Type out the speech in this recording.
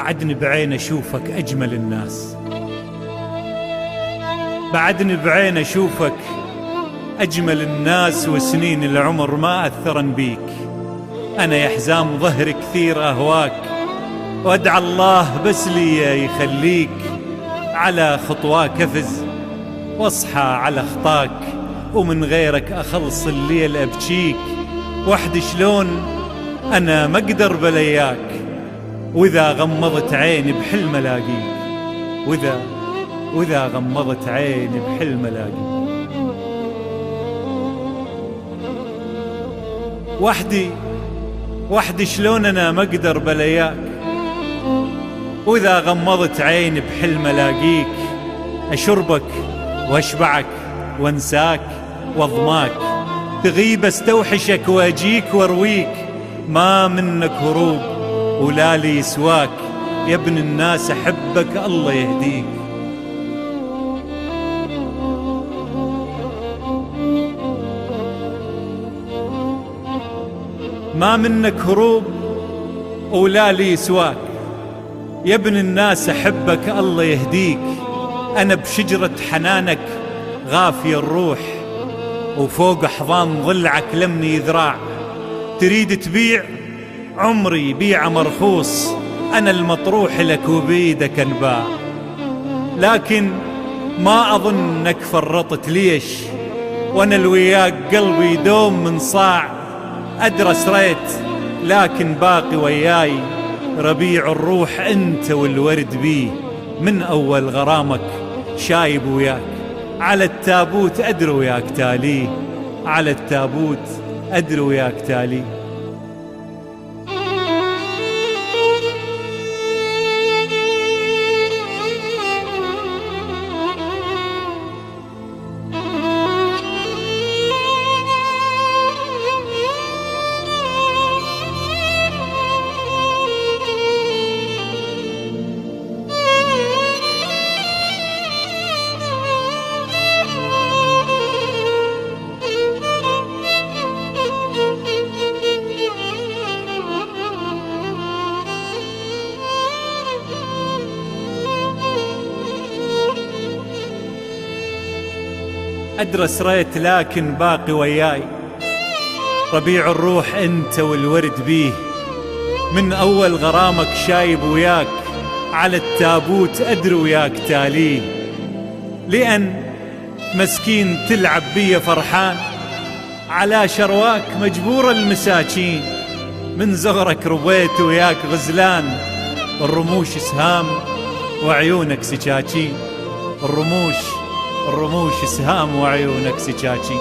بعدني بعين أشوفك أجمل الناس، بعدني بعين أشوفك أجمل الناس، وسنين العمر ما أثرن بيك. أنا يا حزام ظهري كثير أهواك، وأدعى الله بس لي يخليك. على خطواك أفز واصحى على خطاك، ومن غيرك أخلص الليل أبكيك. وحدي شلون أنا ما أقدر بلياك، وإذا غمضت عيني بحلم ألاقيك، وإذا غمضت عيني بحلم ألاقيك. وحدي شلون أنا ما أقدر بلياك، وإذا غمضت عيني بحلم ألاقيك. أشربك وأشبعك وأنساك وأضماك، تغيب أستوحشك وأجيك وأرويك. ما منك هروب ولا لي سواك، يا ابن الناس أحبك الله يهديك. ما منك هروب ولا لي سواك، يا ابن الناس أحبك الله يهديك. أنا بشجرة حنانك غافي الروح، وفوق أحضان ضلعك لمني ذراع. تريد تبيع عمري بيعة مرخوص، أنا المطروح لك وبيدك انباع. لكن ما أظن أنك فرطت ليش، وأنا الوياك قلبي يدوم من صاع. أدرى سريت لكن باقي وياي، ربيع الروح أنت والورد بيه. من أول غرامك شايب وياك، على التابوت أدري وياك تاليه، على التابوت أدري وياك تاليه. أدرى سريت لكن باقي وياي، ربيع الروح أنت والورد بيه. من أول غرامك شايب وياك، على التابوت أدري وياك تاليه. لأن مسكين تلعب بي فرحان، على شرواك مجبور المساكين. من زغرك ربيت وياك غزلان، الرموش سهام وعيونك سكاكين. الرموش سهام وعيونك سكاكين.